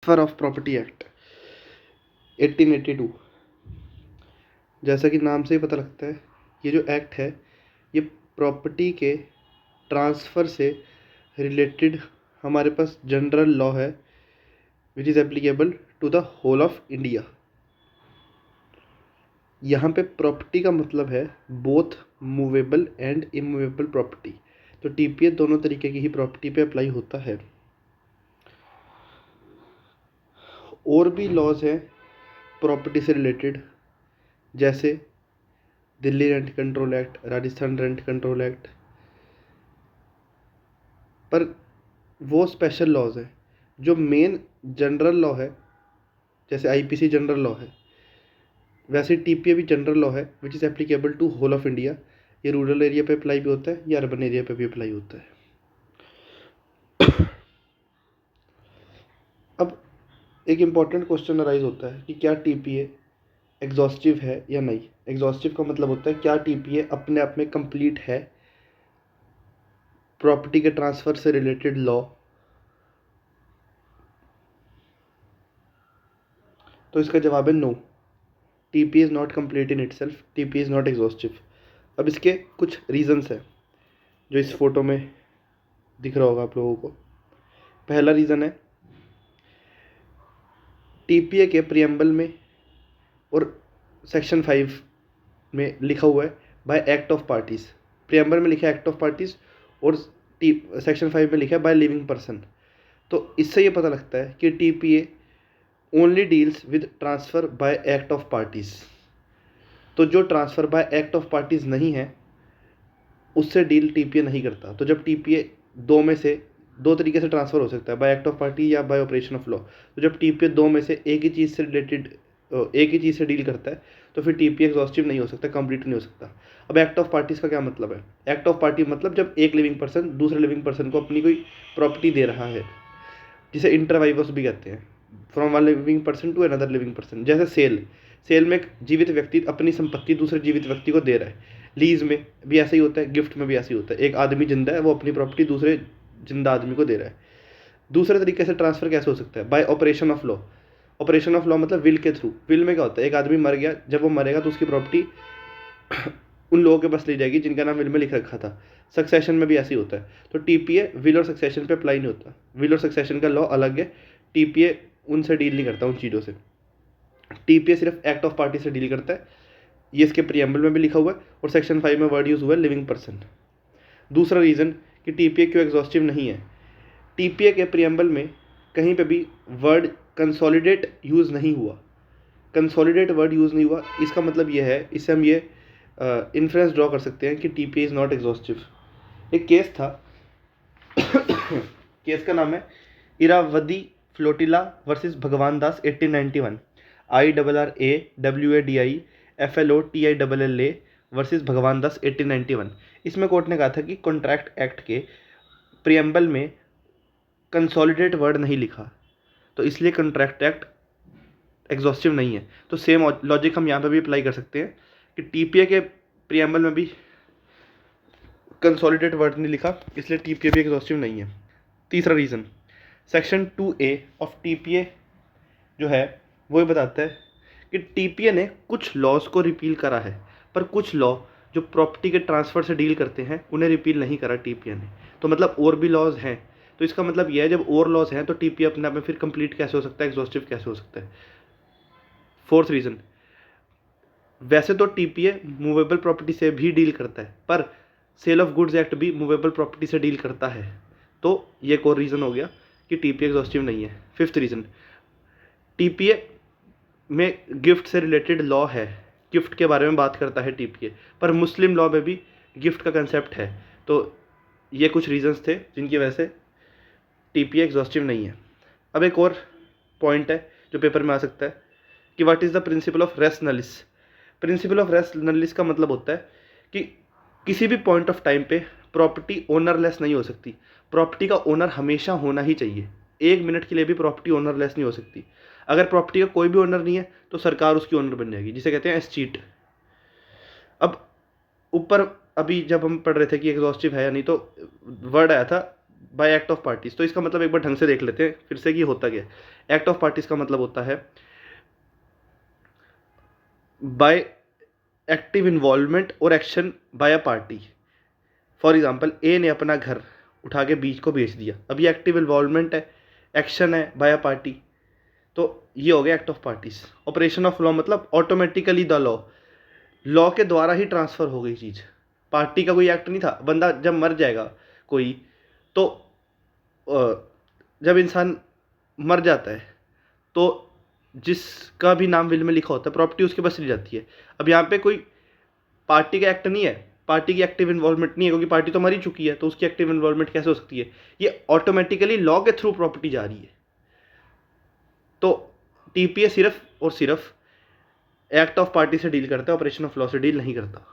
Transfer of property act 1882। जैसा कि नाम से ही पता लगता है, ये जो एक्ट है ये प्रॉपर्टी के ट्रांसफ़र से रिलेटेड हमारे पास जनरल लॉ है which is applicable to the whole of India. यहाँ पे प्रॉपर्टी का मतलब है both movable and immovable property. तो टीपीए दोनों तरीके की ही प्रॉपर्टी पे अप्लाई होता है। और भी लॉज हैं प्रॉपर्टी से रिलेटेड, जैसे Delhi rent control act, Rajasthan rent control act, पर वो स्पेशल लॉज हैं। जो मेन जनरल लॉ है, जैसे आईपीसी जनरल लॉ है, वैसे टीपीए भी जनरल लॉ है which is applicable to whole of India. ये रूरल एरिया पे अप्लाई भी होता है, या अर्बन एरिया पे भी अप्लाई होता है। अब एक इम्पॉर्टेंट क्वेश्चन अराइज होता है कि क्या टीपीए एग्जॉस्टिव है या नहीं। एग्जॉस्टिव का मतलब होता है क्या टीपीए अपने आप में कंप्लीट है प्रॉपर्टी के ट्रांसफ़र से रिलेटेड लॉ। तो इसका जवाब है no, TPA is not complete in itself, TPA is not exhaustive. अब इसके कुछ रीजंस हैं जो इस फोटो में दिख रहा होगा आप लोगों को। पहला रीज़न है टीपीए के प्रियम्बल में और सेक्शन 5 में लिखा हुआ है bye act of parties. Preamble में लिखा है एक्ट ऑफ पार्टीज़ और सेक्शन 5 में लिखा है बाय लिविंग पर्सन। तो इससे ये पता लगता है कि TPA only deals with transfer bye act of parties. तो जो transfer bye act of parties नहीं है उससे डील टीपीए नहीं करता। तो जब टीपीए दो में से दो तरीके से ट्रांसफ़र हो सकता है, बाय एक्ट ऑफ पार्टी या बाय ऑपरेशन ऑफ लॉ। तो जब टीपीए दो में से एक ही चीज़ से रिलेटेड एक ही चीज़ से डील करता है तो फिर टीपीए एग्जॉस्टिव नहीं हो सकता, कंप्लीट नहीं हो सकता। अब एक्ट ऑफ पार्टीज़ का क्या मतलब है? एक्ट ऑफ पार्टी मतलब जब एक लिविंग पर्सन दूसरे लिविंग पर्सन को अपनी कोई प्रॉपर्टी दे रहा है, जिसे इंटरवाइवस भी कहते हैं, from one living person to another living person. जैसे सेल में एक जीवित व्यक्ति अपनी संपत्ति दूसरे जीवित व्यक्ति को दे रहा है। लीज में भी ऐसा ही होता है, गिफ्ट में भी ऐसा ही होता है। एक आदमी जिंदा है, वो अपनी प्रॉपर्टी दूसरे जिंदा आदमी को दे रहा है। दूसरे तरीके से ट्रांसफर कैसे हो सकता है? Bye operation of law. Operation of law मतलब विल के थ्रू। विल में क्या होता है? एक आदमी मर गया, जब वो मरेगा तो उसकी प्रॉपर्टी उन लोगों के पास ली जाएगी जिनका नाम विल में लिख रखा था। सक्सेशन में भी ऐसे ही होता है। तो टीपीए विल और सक्सेशन पे अप्लाई नहीं होता। विल और सक्सेशन का लॉ अलग है, टीपीए उनसे डील नहीं करता, उन चीज़ों से। टीपीए सिर्फ एक्ट ऑफ पार्टी से डील करता है। ये इसके प्रियम्बल में भी लिखा हुआ है और सेक्शन 5 में वर्ड यूज़ हुआ है लिविंग पर्सन। दूसरा रीज़न कि टीपीए क्यों एग्जॉस्टिव नहीं है, टीपीए के प्रियम्बल में कहीं पे भी वर्ड कंसोलिडेट यूज़ नहीं हुआ। कंसोलिडेट वर्ड यूज़ नहीं हुआ, इसका मतलब ये है, इससे हम ये इन्फ्रेंस ड्रॉ कर सकते हैं कि टीपीए इज़ नॉट एग्जॉस्टिव। एक केस था केस का नाम है इरावदी फ्लोटिला वर्सेस भगवान दास 1891, IRRAWADI वर्सेस भगवान दास 1891। इसमें कोर्ट ने कहा था कि कॉन्ट्रैक्ट एक्ट के प्रियम्बल में कंसोलिडेट वर्ड नहीं लिखा, तो इसलिए कॉन्ट्रैक्ट एक्ट एग्जॉस्टिव नहीं है। तो सेम लॉजिक हम यहाँ पे भी अप्लाई कर सकते हैं कि टीपीए के प्रियम्बल में भी कंसोलिडेट वर्ड नहीं लिखा, इसलिए टीपीए भी एग्जॉस्टिव नहीं है। तीसरा reason, section 2A of TPA जो है वो ये बताता है कि टीपीए ने कुछ लॉज को रिपील करा है, पर कुछ लॉ जो प्रॉपर्टी के ट्रांसफ़र से डील करते हैं उन्हें रिपील नहीं करा टीपीए ने। तो मतलब और भी लॉज हैं। तो इसका मतलब यह है जब और लॉज हैं तो टीपीए अपने आप में फिर कंप्लीट कैसे हो सकता है, एग्जॉस्टिव कैसे हो सकता है। फोर्थ रीज़न, वैसे तो टीपीए मूवेबल प्रॉपर्टी से भी डील करता है, पर सेल ऑफ गुड्स एक्ट भी मूवेबल प्रॉपर्टी से डील करता है। तो ये एक और रीज़न हो गया कि टीपीए एग्जॉस्टिव नहीं है। फिफ्थ रीज़न, टीपीए में गिफ्ट से रिलेटेड लॉ है, गिफ्ट के बारे में बात करता है टीपीए, पर मुस्लिम लॉ में भी गिफ्ट का कंसेप्ट है। तो ये कुछ रीजंस थे जिनकी वजह से टीपीए एग्जॉस्टिव नहीं है। अब एक और पॉइंट है जो पेपर में आ सकता है कि what is the principle of res nullius. Principle of res nullius का मतलब होता है कि किसी भी पॉइंट ऑफ टाइम पे प्रॉपर्टी ओनरलेस नहीं हो सकती। प्रॉपर्टी का ओनर हमेशा होना ही चाहिए, एक मिनट के लिए भी प्रॉपर्टी ओनरलेस नहीं हो सकती। अगर प्रॉपर्टी का कोई भी ओनर नहीं है तो सरकार उसकी ओनर बन जाएगी, जिसे कहते हैं एस्चीट। अब ऊपर अभी जब हम पढ़ रहे थे कि एग्जॉस्टिव है या नहीं, तो वर्ड आया था बाय एक्ट ऑफ पार्टीज। तो इसका मतलब एक बार ढंग से देख लेते हैं फिर से कि होता क्या है। एक्ट ऑफ पार्टीज का मतलब होता है बाय एक्टिव इन्वॉल्वमेंट और action by a party. For example A ने अपना घर उठा के बीच को बेच दिया, अब ये एक्टिव इन्वॉल्वमेंट है, एक्शन है बाय अ पार्टी, तो ये हो गया act of parties. Operation of law मतलब ऑटोमेटिकली द लॉ के द्वारा ही ट्रांसफर हो गई चीज़, पार्टी का कोई एक्ट नहीं था। बंदा जब मर जाएगा कोई, तो जब इंसान मर जाता है तो जिसका भी नाम विल में लिखा होता है प्रॉपर्टी उसके पास चली जाती है। अब यहाँ पे कोई पार्टी का एक्ट नहीं है, पार्टी की एक्टिव इन्वॉल्वमेंट नहीं है, क्योंकि पार्टी तो मर ही चुकी है, तो उसकी एक्टिव इन्वॉल्वमेंट कैसे हो सकती है? ये ऑटोमेटिकली लॉ के थ्रू प्रॉपर्टी जा रही है। तो टीपीए सिर्फ और सिर्फ एक्ट ऑफ पार्टी से डील करता है, ऑपरेशन ऑफ लॉ से डील नहीं करता।